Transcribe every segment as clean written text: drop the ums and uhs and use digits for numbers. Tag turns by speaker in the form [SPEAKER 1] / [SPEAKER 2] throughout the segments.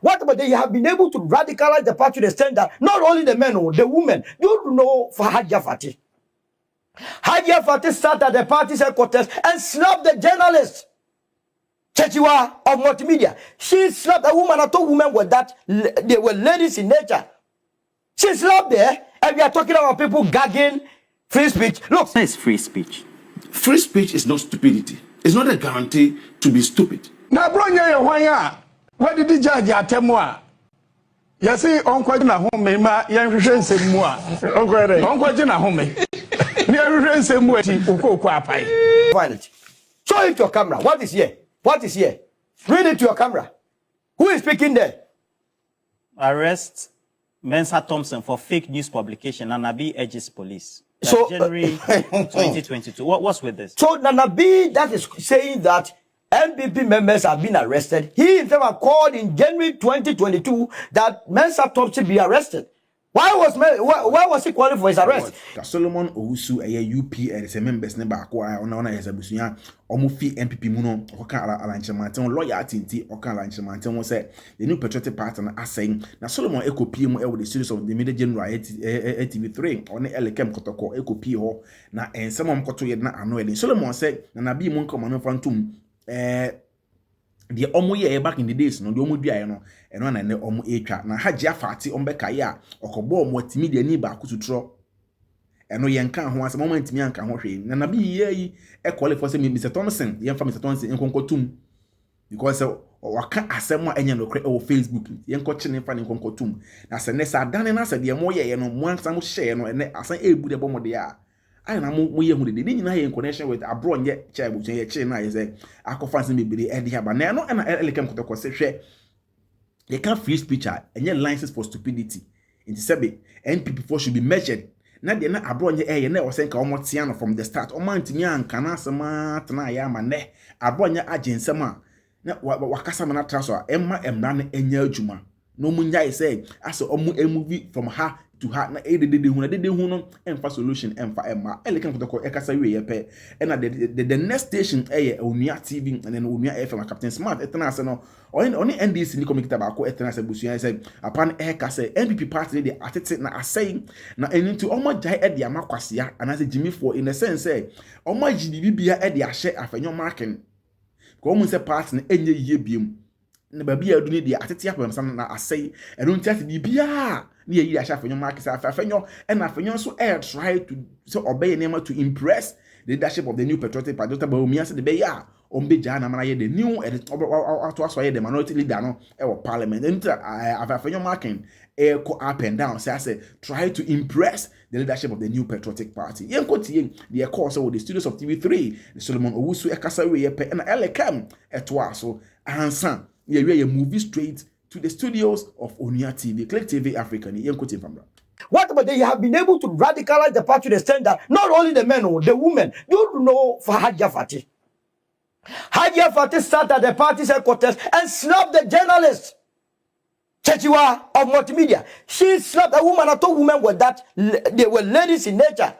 [SPEAKER 1] What about they have been able to radicalize the party to the extent that not only the men, the women, you know for Hajia Fatih. Hajia Fatih sat at the party's headquarters and slapped the journalist. Chechiwa of multimedia. She slapped a woman. I told women were that they were ladies in nature. She slapped there, and we are talking about people gagging free speech. Look,
[SPEAKER 2] it's free speech.
[SPEAKER 3] Free speech is not stupidity. It's not a guarantee to be stupid.
[SPEAKER 4] Now, Bronya, why did the judge atemwa? Yes, Uncle na home, ma, young friends and moi. Uncle Jina home. Near friends and moi, Uko Quapai.
[SPEAKER 1] Find it. Show it to your camera. What is here? What is here? Read it to your camera. Who is speaking there?
[SPEAKER 2] Arrest Mensa Thompson for fake news publication. Nanabi urges police.
[SPEAKER 1] So
[SPEAKER 2] January 2022. What's with this?
[SPEAKER 1] So Nanabi, that is saying that NPP members have been arrested. He himself called in January 2022 that Mensa Thompson be arrested. Why was he calling for his arrest?
[SPEAKER 3] Solomon Owusu UP members never acquire on as a busuya omufi NPP muno oka alanchemante lawyer atinti oka alanchemante won say the new patriotic party na asaying na Solomon ekopie mu the series of the media general TV3 on Elekem Kotoko ekopie ho na ensem omkoto ye na ano ele Solomon say na bi mu nkoma no fantum the omo ye back in the days no the omo dua no eno na ne omo etwa na Hajia Fatih ombeka ye a okobo omo timidia ni ba akututro eno ye nka ho asem omo ntimi anka ho hwe na bi ye yi e qualify say Mr. Thompson ye mfa Mr. Thompson enkonkotum because waka asem a enya no kre o Facebook ye nkoche ne fa ne enkonkotum na se ne sa dane na se de mo ye no mo ansa mo hye no ene asan ebu de bomode a I na mo ye hu de ni nyina in connection with abroad ye child ye che na ye say akofanse mebere e de aba na no na Elekem Kotoko se hwe they can't free speech enye license for stupidity in the sebe NPP for should be measured na de na abroad ye na o say nka omotia no from the start o man timi anka na asema tena ya ma ne abroad ye agensem a na wakasa ma na traso emma emra na enya adwuma no munya ye say as omu movie from her to her na de hu no emfa solution emfa emma Elekem Kotoko ekasa we ye pe na the next station Onua TV and then Onua FM Captain Smart etena ase no oni NDC ni communicator ba ko etena ase busuan say upon ekasa NPP party dey atete na asay na enti omo jai e de amakwasea anase Jimmy for in the sense say omo GDB bia e de ahye afenyo marking ko omo say party na enye yie biem na ba bia adu ni de atete apem sam na asay eno ntiate bia ni yi asha afenyo market afenyo and afenyo so try to so obey name to impress the leadership of the new patriotic party Dr. Baumia said the be ya ombe jana mana ye the new to aso ye the minority leader no e parliament and afenyo marking go up and down say try to impress the leadership of the new patriotic party yenkotie the course with the studios of TV3 the Solomon Owusu ekasa we ye pe na Elekem etwa so ansan ye movie straight to the studios of Onua TV, Click TV Africa.
[SPEAKER 1] What about they have been able to radicalize the party to the extent that not only the men, the women, you know for Hajia Fatih. Hajia Fatih sat at the party's headquarters and slapped the journalist. Chechiwa of multimedia. She slapped a woman. I told women were that they were ladies in nature.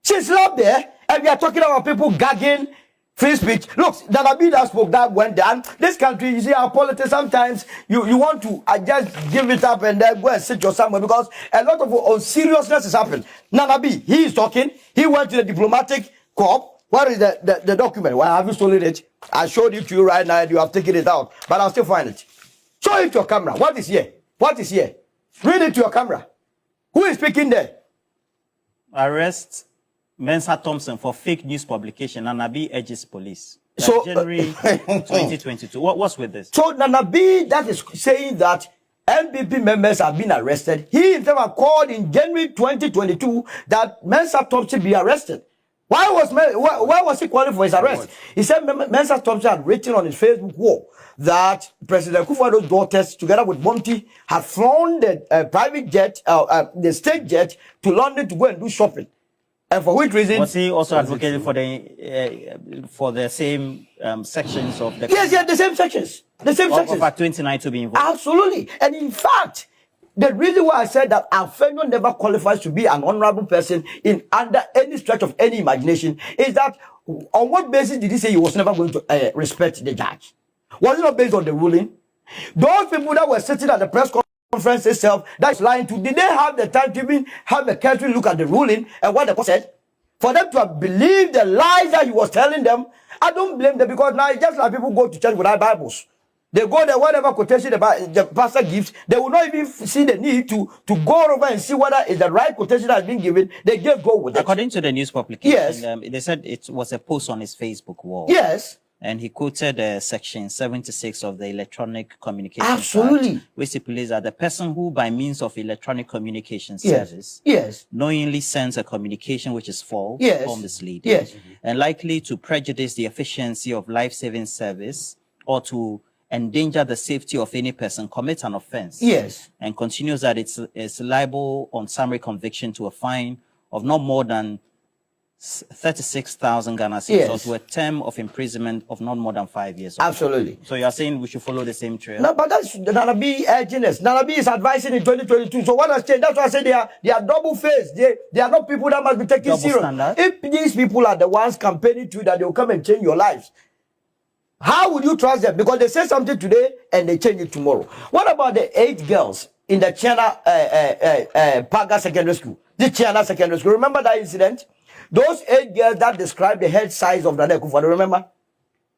[SPEAKER 1] She slapped there, and we are talking about people gagging free speech. Look, Nanabi that spoke that went down. This country, you see our politics, sometimes you want to just give it up and then go and sit your somewhere because a lot of unseriousness is happening. Nanabi, he is talking. He went to the diplomatic corps. What is the document? Why have you stolen it? I showed it to you right now and you have taken it out. But I'll still find it. Show it to your camera. What is here? What is here? Read it to your camera. Who is speaking there?
[SPEAKER 2] Arrest Mensa Thompson for fake news publication. Nanabi urges police.
[SPEAKER 1] So
[SPEAKER 2] January 2022. What's with this?
[SPEAKER 1] So Nanabi, that is saying that NPP members have been arrested. He himself called in January 2022 that Mensa Thompson be arrested. Why was he calling for his arrest? He said Mensa Thompson had written on his Facebook wall that President Kufuor's daughters, together with Monty, had flown the private jet, the state jet, to London to go and do shopping. And for which reason?
[SPEAKER 2] Was he also advocating for the same sections of the?
[SPEAKER 1] Yes, the same sections. The same sections.
[SPEAKER 2] Of 29 to be involved.
[SPEAKER 1] Absolutely. And in fact, the reason why I said that Alfredo never qualifies to be an honorable person in under any stretch of any imagination is that on what basis did he say he was never going to respect the judge? Was it not based on the ruling? Those people that were sitting at the press conference itself, that's lying to, did they have the time to even have the careful look at the ruling and what the court said? For them to have believed the lies that he was telling them, I don't blame them, because now it's just like people go to church without Bibles. They go there, whatever quotation the pastor gives, they will not even see the need to go over and see whether it's the right quotation that has been given. They just go with it.
[SPEAKER 2] According to the news publication,
[SPEAKER 1] yes.
[SPEAKER 2] They said it was a post on his Facebook wall.
[SPEAKER 1] Yes.
[SPEAKER 2] And he quoted Section 76 of the Electronic Communications
[SPEAKER 1] Absolutely.
[SPEAKER 2] Act, which stipulates that the person who, by means of electronic communication
[SPEAKER 1] yes.
[SPEAKER 2] service,
[SPEAKER 1] yes.
[SPEAKER 2] knowingly sends a communication which is false
[SPEAKER 1] yes.
[SPEAKER 2] or misleading,
[SPEAKER 1] yes.
[SPEAKER 2] and likely to prejudice the efficiency of life-saving service or to endanger the safety of any person, commits an offense.
[SPEAKER 1] Yes.
[SPEAKER 2] And continues that it's liable on summary conviction to a fine of not more than 36,000 Ghana cedis,
[SPEAKER 1] yes.
[SPEAKER 2] or to a term of imprisonment of not more than 5 years.
[SPEAKER 1] Absolutely.
[SPEAKER 2] So you are saying we should follow the same trail?
[SPEAKER 1] No, but that's Nanabi urging us. Nanabi is advising in 2022. So what has changed? That's why I say they are double-faced. They are not people that must be taken
[SPEAKER 2] Double
[SPEAKER 1] serious.
[SPEAKER 2] standard.
[SPEAKER 1] If these people are the ones campaigning to that they will come and change your lives, how would you trust them? Because they say something today and they change it tomorrow. What about the 8 girls in the China Paga Secondary School? The China Secondary School. Remember that incident? Those 8 girls that described the head size of Nana Akufo-Addo, remember?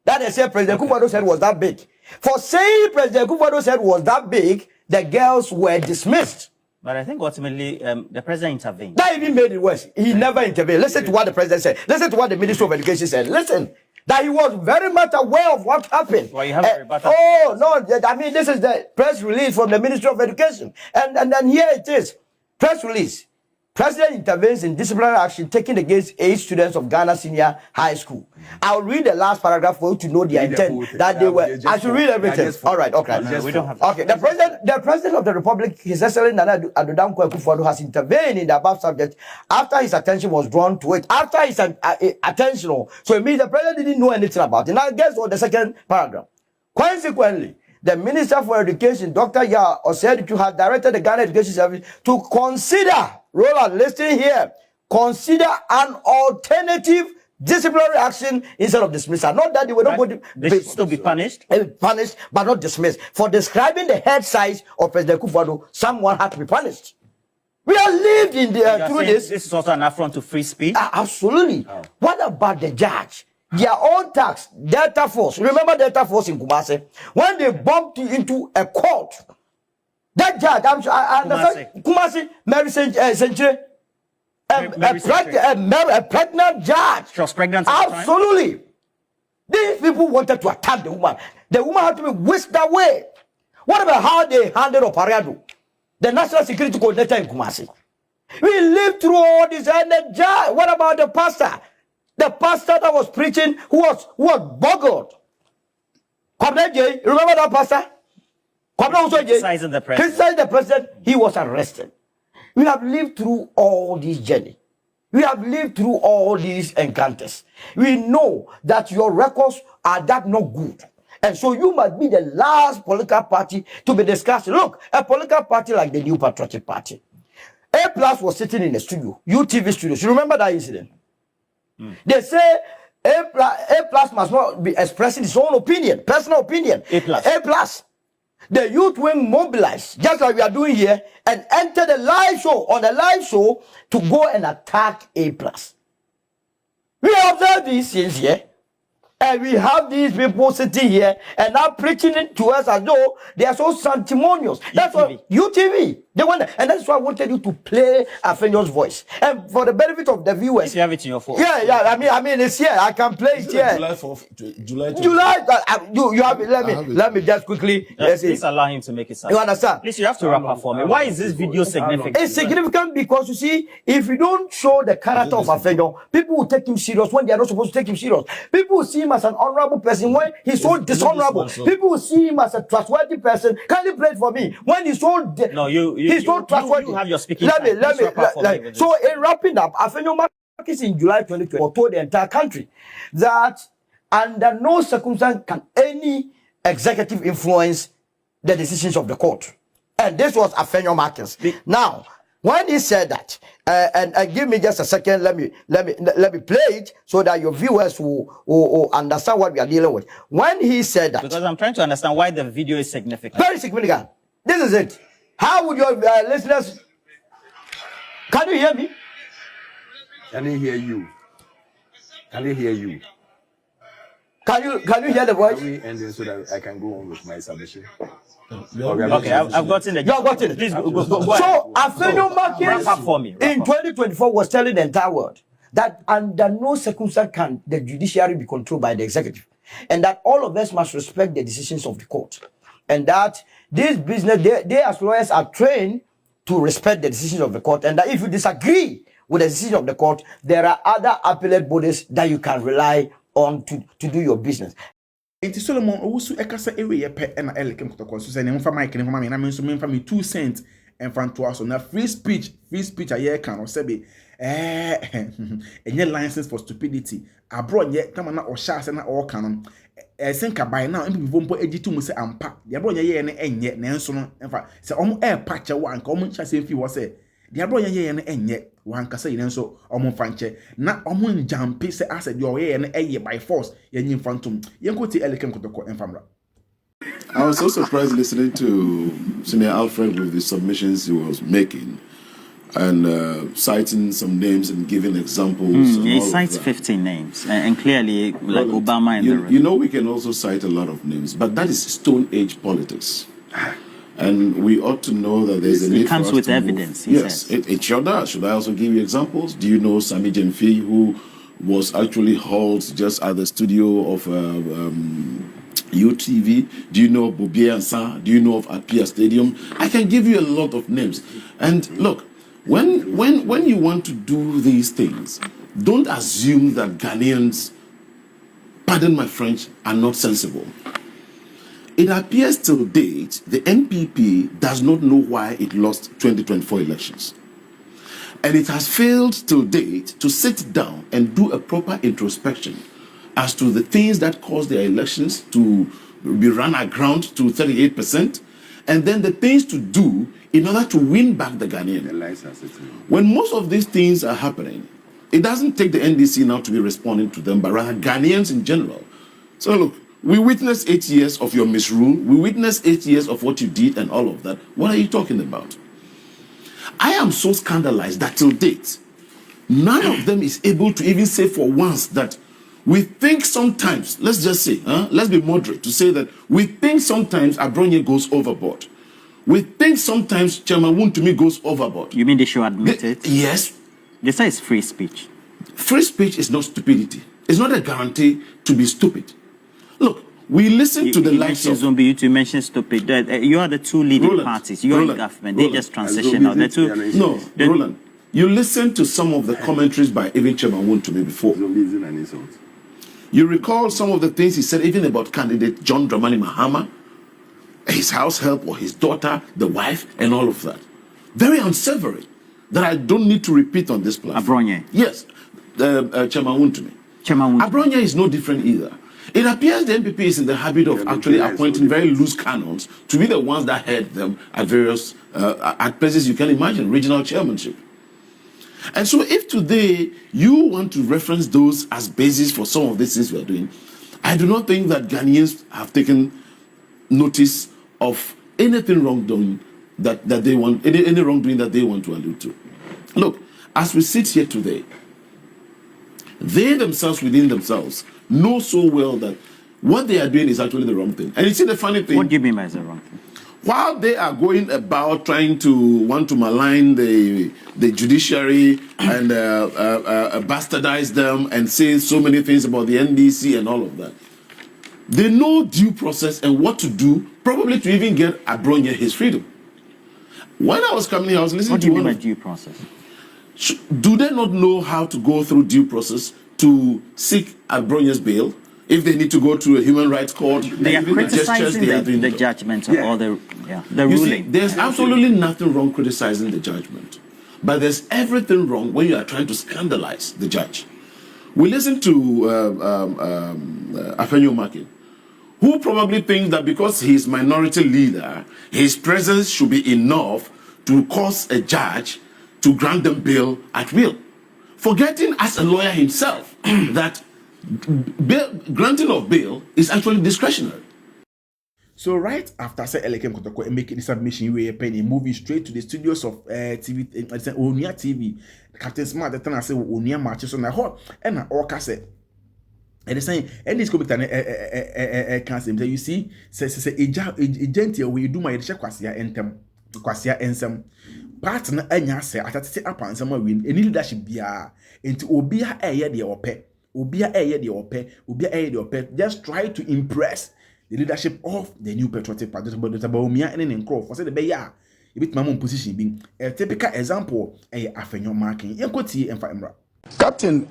[SPEAKER 1] That they said President Akufo-Addo said was that big. For saying President Akufo-Addo said was that big, the girls were dismissed.
[SPEAKER 2] But I think ultimately the president intervened.
[SPEAKER 1] That even made it worse. He never intervened. Listen to what the president said. Listen to what the Minister of Education said. Listen. That he was very much aware of what happened.
[SPEAKER 2] Well, you have
[SPEAKER 1] oh, no. I mean, this is the press release from the Ministry of Education. And then here it is. Press release. President intervenes in disciplinary action taken against 8 students of Ghana Senior High School. I'll read the last paragraph for you to know the intent that they were. I should read everything. All right, okay.
[SPEAKER 2] No, we don't have
[SPEAKER 1] okay. The president of the Republic, His Excellency Nana Addo Dankwa Akufo-Addo, has intervened in the above subject after his attention was drawn to it. After his attention, so it means the president didn't know anything about it. Now, guess what? The second paragraph. Consequently, the Minister for Education, Dr. Ya Oseditu, has directed the Ghana Education Service to consider, Roland, listen here, consider an alternative disciplinary action instead of dismissal. Not that they were not going to
[SPEAKER 2] they should still be punished.
[SPEAKER 1] Punished, but not dismissed. For describing the head size of President Akufo-Addo, someone had to be punished. We are lived in the through this.
[SPEAKER 2] This is also an affront to free speech.
[SPEAKER 1] Absolutely. Oh. What about the judge? Their own tax, Delta Force. Remember Delta Force in Kumasi? When they bumped into a court, that judge, I'm sure, I understand. Kumasi, Mary Century, a pregnant judge.
[SPEAKER 2] She was pregnant.
[SPEAKER 1] Absolutely. These people wanted to attack the woman. The woman had to be whisked away. What about how they handled Opariado, the National Security Coordinator in Kumasi? We lived through all this, and the judge. What about the pastor? The pastor that was preaching, who was boggled. Remember that pastor?
[SPEAKER 2] Criticizing the president.
[SPEAKER 1] Criticizing the president. He was arrested. We have lived through all this journey. We have lived through all these encounters. We know that your records are that not good. And so you must be the last political party to be discussed. Look, a political party like the New Patriotic Party. A+ was sitting in the studio, UTV studios. You remember that incident? They say A+ must not be expressing his own opinion, personal opinion. A+. The youth wing mobilized, just like we are doing here, and enter the live show, on the live show, to go and attack A+. We observe these things here. And we have these people sitting here and now preaching it to us as though they are so sanctimonious. That's what UTV. They want, and that's why I wanted you to play Afenyo's voice. And for the benefit of the viewers,
[SPEAKER 2] if you have it in your phone.
[SPEAKER 1] Yeah. I mean, it's here. I can play it here.
[SPEAKER 3] July 4th,
[SPEAKER 1] July. You have it. Let me just quickly.
[SPEAKER 2] Please allow him to make it sound.
[SPEAKER 1] You understand?
[SPEAKER 2] Please, you have to wrap up for me. Why is this video significant?
[SPEAKER 1] It's significant because you see, if you don't show the character of Afenyo, people will take him serious when they are not supposed to take him serious. People will see him as an honorable person when he's so dishonorable. People will see him as a trustworthy person. Kindly play it for me. When he's so he's so trustworthy.
[SPEAKER 2] You have your speaking
[SPEAKER 1] let me. So in wrapping up, Afenyo Marcus in July 2020 told the entire country that under no circumstance can any executive influence the decisions of the court. And this was Afenyo Marcus. Now, when he said that, And give me just a second. Let me play it so that your viewers will understand what we are dealing with. When he said that,
[SPEAKER 2] because I'm trying to understand why the video is significant.
[SPEAKER 1] Very significant. This is it. How would your listeners? Can you hear me?
[SPEAKER 5] Can he hear you? Can he hear you?
[SPEAKER 1] Can you hear the voice?
[SPEAKER 5] Can we end it so that I can go on with my submission?
[SPEAKER 2] Okay, I've gotten it.
[SPEAKER 1] You have gotten it.
[SPEAKER 2] Please go
[SPEAKER 1] So, Afenyo
[SPEAKER 2] wrap up for me.
[SPEAKER 1] in 2024 was telling the entire world that under no circumstance can the judiciary be controlled by the executive, and that all of us must respect the decisions of the court, and that this business, they as lawyers are trained to respect the decisions of the court, and that if you disagree with the decision of the court, there are other appellate bodies that you can rely on to do your business.
[SPEAKER 3] Enti Solomon owusu ekasa ewe yepe na Elekem Kotoko so say ne mfa mic ne mfa me na me so me mfa me 2 cents enfan to aso na free speech aye kan no sebe enye license for stupidity abro nye kama na o sha se na o kan no senka by now mpo mpo egitu mu se ampa de abro nye ye ne enye na enso no mfa se omo pache wa nka omo ncha se mfi wo se de abro nye ye ne enye wa nka se yen so omo fanche na omo njampe se ase de o ye ne eye by force yenyi phantom yenkoti Elekem Kotoko enfamra.
[SPEAKER 6] I was so surprised listening to Senior Alfred with the submissions he was making and citing some names and giving examples.
[SPEAKER 2] He cites 15 names and clearly like Obama and the rest.
[SPEAKER 6] You know we can also cite a lot of names, but that is Stone Age politics. And we ought to know that there's a need for us to move. It comes with
[SPEAKER 2] evidence,
[SPEAKER 6] yes, it sure does. Should I also give you examples? Do you know Sami Jemfi, who was actually hauled just at the studio of UTV? Do you know Bobia Ansa? Do you know of Apia Stadium? I can give you a lot of names. And look, when you want to do these things, don't assume that Ghanaians, pardon my French, are not sensible. It appears till date, the NPP does not know why it lost 2024 elections. And it has failed till date to sit down and do a proper introspection as to the things that caused their elections to be run aground to 38%, and then the things to do in order to win back the Ghanaian. When most of these things are happening, it doesn't take the NDC now to be responding to them, but rather Ghanaians in general. So look, we witnessed 8 years of your misrule. We witnessed 8 years of what you did and all of that. What are you talking about? I am so scandalized that till date, none of them is able to even say for once that we think sometimes, let's just say, let's be moderate to say that we think sometimes Abronye goes overboard. We think sometimes Chairman Wontumi goes overboard.
[SPEAKER 2] You mean they should admit it?
[SPEAKER 6] Yes.
[SPEAKER 2] They say it's free speech.
[SPEAKER 6] Free speech is not stupidity. It's not a guarantee to be stupid. Look, we listen to the likes of...
[SPEAKER 2] Zombi, you mentioned stupid. You are the two leading parties. You are the government. They just transition now.
[SPEAKER 6] Roland, you listen to some of the commentaries by even Chairman Wontumi before. You recall some of the things he said even about candidate John Dramani Mahama, his house help or his daughter, the wife, and all of that. Very unsavory that I don't need to repeat on this platform.
[SPEAKER 2] Abronye.
[SPEAKER 6] Yes, Chairman Wontumi. Abronye is no different either. It appears the NPP is in the habit of actually appointing very loose canons to be the ones that head them at various, at places you can imagine, regional chairmanship. And so if today you want to reference those as basis for some of these things we are doing, I do not think that Ghanaians have taken notice of anything wrongdoing that they want, any wrongdoing that they want to allude to. Look, as we sit here today, they themselves within themselves know so well that what they are doing is actually the wrong thing. And you see the funny thing.
[SPEAKER 2] What do you mean by the wrong thing?
[SPEAKER 6] While they are going about trying to want to malign the judiciary and bastardize them and say so many things about the NDC and all of that, they know due process and what to do, probably to even get Abronye his freedom. When I was coming here, I was listening to
[SPEAKER 2] What do you mean by due process?
[SPEAKER 6] Do they not know how to go through due process to seek Abronye's bail? If they need to go to a human rights court,
[SPEAKER 2] they are criticizing the judgment or the ruling.
[SPEAKER 6] See, there's absolutely nothing wrong criticizing the judgment, but there's everything wrong when you are trying to scandalize the judge. We listen to Afenyo Makin, who probably thinks that because he's minority leader, his presence should be enough to cause a judge to grant them bail at will, forgetting as a lawyer himself that granting of bail is actually discretionary.
[SPEAKER 3] So right after say Elekem Kotoko making the submission, we pen a movie straight to the studios of TV, Onia TV. Captain Smart, the time I say Onia matches on the hot and all cassette. And they saying, and this could be cancer. You see, say a gentle way you do my kwasia ensem partner enya say atati up and some win any leadership bia into obia eye de ope just try to impress the leadership of the new patriotic party but the baumia and in crop for say the beya a bit my position being a typical example afenyo marking yankoti emfa emra
[SPEAKER 4] Captain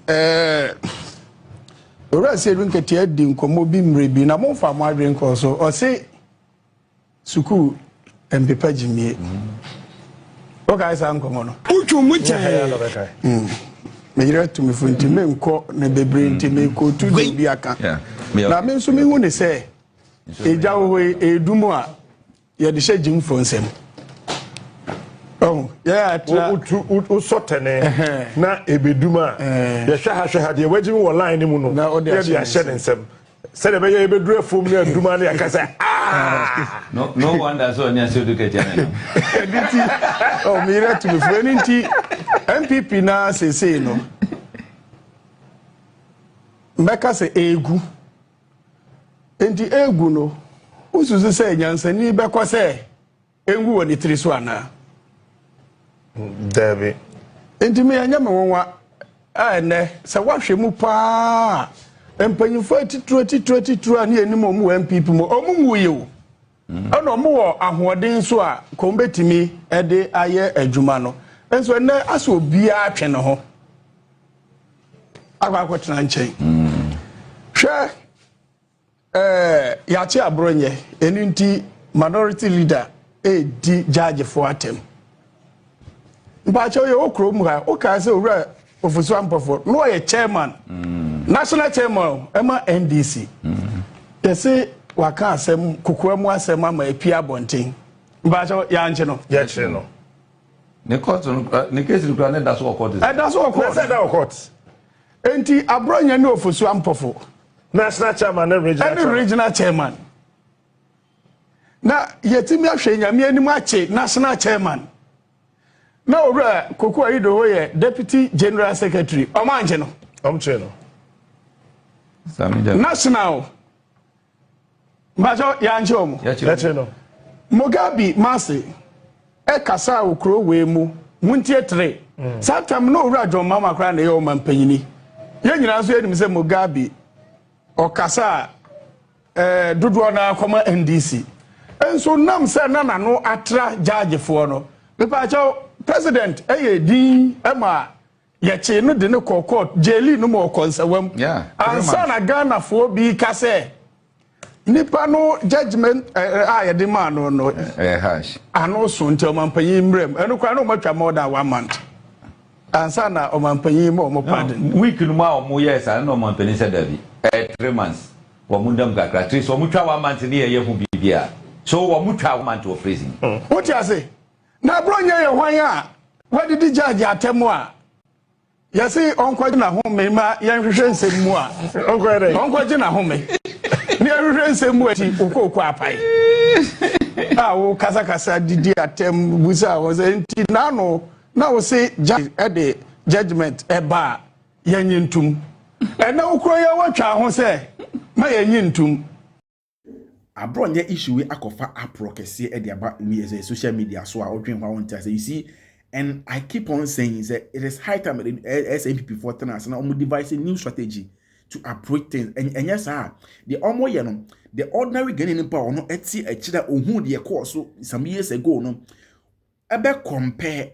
[SPEAKER 4] ora say drink tie di nkomo bi mrebi na mo fa mo adwen ko so o say suku empepa jimie o ga isa nkomo no uchu mu che me yira to me funti me nko na bebre nti me ko tu de bi aka na me nso me hu ne say eja wo edumu a ye de shejim fo nsem oh yeah
[SPEAKER 7] u sotene na ebeduma ye hwa de wajimi wo line ni mu no ye de ahye nsem se de be ye ebedura fom na eduma na yakasa
[SPEAKER 8] no wonder so nya so educate na
[SPEAKER 4] oh me yira to me fo nti MPP na say no mbeka se egu enti egu no ususu se nyansani beko se engu woni tiri so ana
[SPEAKER 7] David
[SPEAKER 4] enti me anya me wonwa ene se wahwe mu pa empanyifo atitru ani anim omu MPP mo omu nwuye o ana omu wo ahoden so a kombetimi ede aye adwuma no enso ene aso obia atwe ne ho akwakotena nchen hwe yachi abronye eni nti minority leader di judge for atem mpacho yo okro mu ha o ka se owura ofusu ampofo no ye chairman national chairman ema NDC yesi waka asem kokoamu asem ama epia bonten mpacho ya nche no
[SPEAKER 7] ya che no
[SPEAKER 8] ne court ne case lukra ne daso court
[SPEAKER 4] daso court
[SPEAKER 7] say that court
[SPEAKER 4] enti abronye ne ofusu ampofo
[SPEAKER 7] national chairman and
[SPEAKER 4] regional chairman na yetimi ahwe nyame anim ache national chairman na owura koku ayido ho ye deputy general secretary omanje no
[SPEAKER 7] omche no
[SPEAKER 4] national majo ya nje omo
[SPEAKER 7] ya che no
[SPEAKER 4] Mugabe mase e kasa okro we mu muntie 3 satam no owura John Mama kra na ye o mampanyini ye nyina so enim se Mugabe o kasa dodo na akoma NDC enso nam se na no atra judge fo no mepa chaw president din ema yeche no de ne court jeli no mo konsawam ansa na Ghana fo bi kase nipa no judgment ye de man no
[SPEAKER 8] hash
[SPEAKER 4] ano so nti o mampanyi mrem eno kwa no matwa more than 1 month ansa na o mampanyi mo pardon
[SPEAKER 8] week no ma o mo yes and no mampanyi said davi 3 months wo mundam kakra 3 so mo twa 1 month ne ye hu bibia so wo mo twa 1 month of prison
[SPEAKER 4] what you say na bronya ye hwan a wadi di judge atemu a yesi onkwaje na home ma yenhwehwe nsem mu a onkwaje na home ni yenhwehwe nsem mu ati okoko apai wo kasa didi atem busa wo se nti na wo se judge ede judgment eba yenyentum ena ukro ye watwa ho se ma yenyentum
[SPEAKER 3] abronye issue we akofa aprokese e de aba me social media so a odwen hwa won say you see. And I keep on saying that it is high time as MPP for tenants and I'm devising new strategy to approach things. And yes, the the ordinary Ghanaian power no etsi a chida ohu the course so some years ago no ebe compare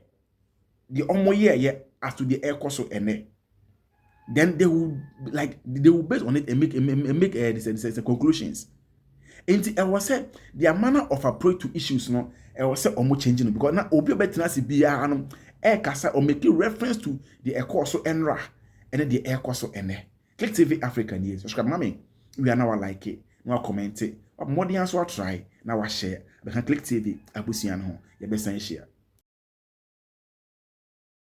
[SPEAKER 3] the year as to the air course ene. Then they will base on it and make the conclusions. And I was said their manner of approach to issues no I was say almost changing because now obi betina si bia no e kasa or make reference to the air so enra and then the air so ene. Click TV African years. Subscribe mami. We are now like it. Now comment it. More than so try. Now share. But Click TV abusian ho. You be share.